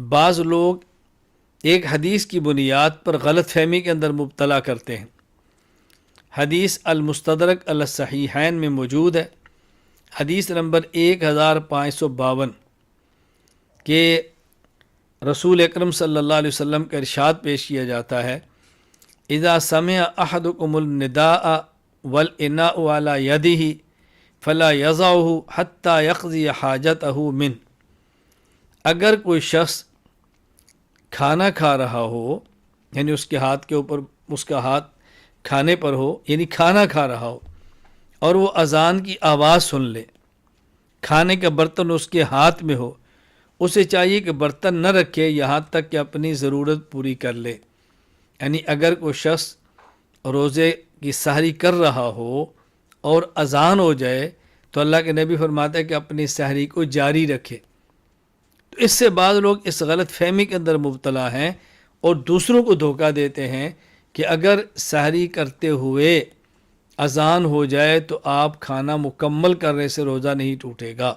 بعض لوگ ایک حدیث کی بنیاد پر غلط فہمی کے اندر مبتلا کرتے ہیں۔ حدیث المستدرک علی الصحیحین میں موجود ہے، حدیث نمبر 1552 کہ رسول اکرم صلی اللہ علیہ وسلم کا ارشاد پیش کیا جاتا ہے، اذا سمع احدکم النداء والاناء علی یدہ فلا یضعہ حتی یقضی حاجتہ منہ۔ اگر کوئی شخص کھانا کھا رہا ہو، یعنی اس کے ہاتھ کے اوپر، اس کا ہاتھ کھانے پر ہو، یعنی کھانا کھا رہا ہو اور وہ اذان کی آواز سن لے، کھانے کا برتن اس کے ہاتھ میں ہو، اسے چاہیے کہ برتن نہ رکھے یہاں تک کہ اپنی ضرورت پوری کر لے۔ یعنی اگر کوئی شخص روزے کی سحری کر رہا ہو اور اذان ہو جائے تو اللہ کے نبی فرماتا ہے کہ اپنی سحری کو جاری رکھے۔ تو اس سے بعض لوگ اس غلط فہمی کے اندر مبتلا ہیں اور دوسروں کو دھوکہ دیتے ہیں کہ اگر سحری کرتے ہوئے اذان ہو جائے تو آپ کھانا مکمل کرنے سے روزہ نہیں ٹوٹے گا۔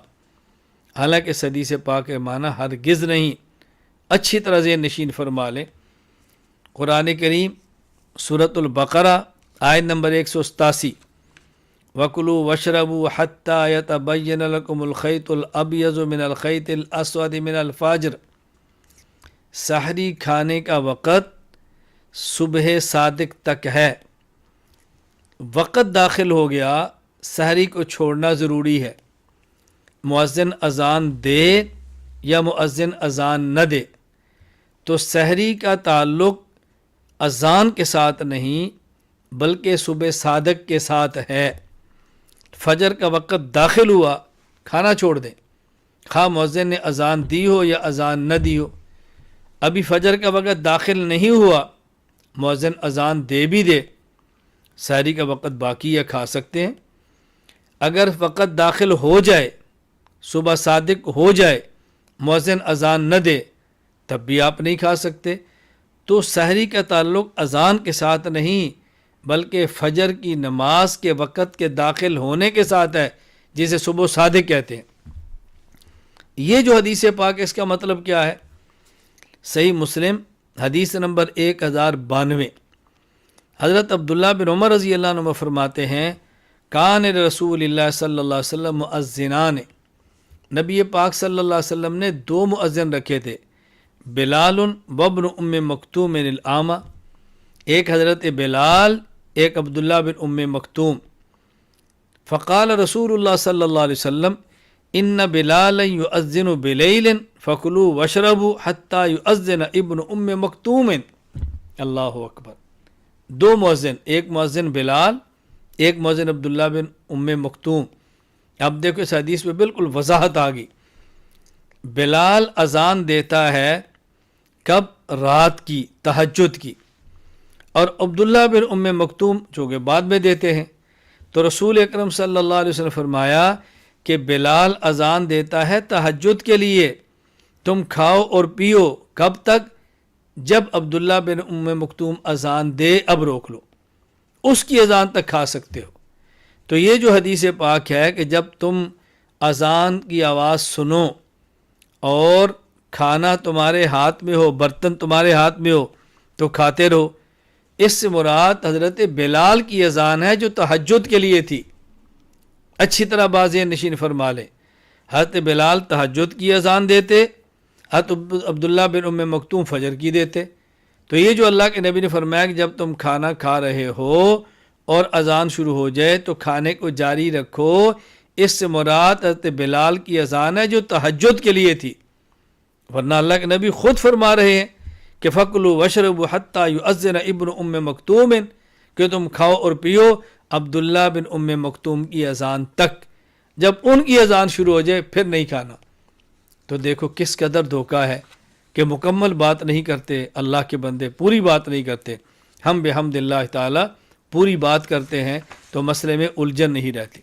حالانکہ حدیث پاک کے معنی ہرگز نہیں۔ اچھی طرح ذہن نشین فرما لیں، قرآن کریم سورۃ البقرہ آیت نمبر 187، وَكُلُوا وَاشْرَبُوا حَتَّى يَتَبَيَّنَ لَكُمُ الْخَيْطُ الْأَبْيَضُ مِنَ الْخَيْطِ الْأَسْوَدِ مِنَ الْفَجْرِ۔ سحری کھانے کا وقت صبح صادق تک ہے۔ وقت داخل ہو گیا، سحری کو چھوڑنا ضروری ہے، مؤذن اذان دے یا مؤذن اذان نہ دے۔ تو سحری کا تعلق اذان کے ساتھ نہیں بلکہ صبح صادق کے ساتھ ہے۔ فجر کا وقت داخل ہوا، کھانا چھوڑ دیں، خواہ مؤذن نے اذان دی ہو یا اذان نہ دی ہو۔ ابھی فجر کا وقت داخل نہیں ہوا، مؤذن اذان دے بھی دے، سحری کا وقت باقی ہے، کھا سکتے ہیں۔ اگر وقت داخل ہو جائے، صبح صادق ہو جائے، مؤذن اذان نہ دے، تب بھی آپ نہیں کھا سکتے۔ تو سحری کا تعلق اذان کے ساتھ نہیں بلکہ فجر کی نماز کے وقت کے داخل ہونے کے ساتھ ہے، جسے صبح صادق کہتے ہیں۔ یہ جو حدیث پاک ہے، اس کا مطلب کیا ہے؟ صحیح مسلم حدیث نمبر 1092، حضرت عبداللہ بن عمر رضی اللہ عنہ فرماتے ہیں، کان رسول اللہ صلی اللہ علیہ وسلم مؤذنان، نبی پاک صلی اللہ علیہ وسلم نے 2 مؤذن رکھے تھے، بلال وابن ام مکتوم العامہ، ایک حضرت بلال، ایک عبداللہ بن ام مکتوم۔ فقال رسول اللہ صلی اللہ علیہ وسلم، ان بلالا یؤذن بلیل فکلوا واشربوا حتی یؤذن ابن ام مکتوم۔ اللہ اکبر۔ 2 مؤذن، ایک مؤذن بلال، ایک مؤذن عبداللہ بن ام مکتوم۔ اب دیکھو اس حدیث میں بالکل وضاحت آ گئی۔ بلال اذان دیتا ہے کب؟ رات کی، تہجد کی، اور عبداللہ بن ام مکتوم چونکہ بعد میں دیتے ہیں۔ تو رسول اکرم صلی اللہ علیہ وسلم فرمایا کہ بلال اذان دیتا ہے تہجد کے لیے، تم کھاؤ اور پیو، کب تک؟ جب عبداللہ بن ام مکتوم اذان دے، اب روک لو، اس کی اذان تک کھا سکتے ہو۔ تو یہ جو حدیث پاک ہے کہ جب تم اذان کی آواز سنو اور کھانا تمہارے ہاتھ میں ہو، برتن تمہارے ہاتھ میں ہو تو کھاتے رہو، اس سے مراد حضرت بلال کی اذان ہے جو تہجد کے لیے تھی۔ اچھی طرح بازیں نشین فرما لیں، حضرت بلال تہجد کی اذان دیتے، حضرت عبداللہ بن ام مکتوم فجر کی دیتے۔ تو یہ جو اللہ کے نبی نے فرمایا کہ جب تم کھانا کھا رہے ہو اور اذان شروع ہو جائے تو کھانے کو جاری رکھو، اس سے مراد حضرت بلال کی اذان ہے جو تہجد کے لیے تھی۔ ورنہ اللہ کے نبی خود فرما رہے ہیں کہ فَكُلُوا وَاشْرَبُوا حَتَّى يُؤَذِّنَ ابن ام مکتوم، کہ تم کھاؤ اور پیو عبداللہ بن ام مکتوم کی اذان تک، جب ان کی اذان شروع ہو جائے پھر نہیں کھانا۔ تو دیکھو کس قدر دھوکہ ہے کہ مکمل بات نہیں کرتے اللہ کے بندے، پوری بات نہیں کرتے۔ ہم بحمد اللہ تعالی پوری بات کرتے ہیں تو مسئلے میں الجھن نہیں رہتی۔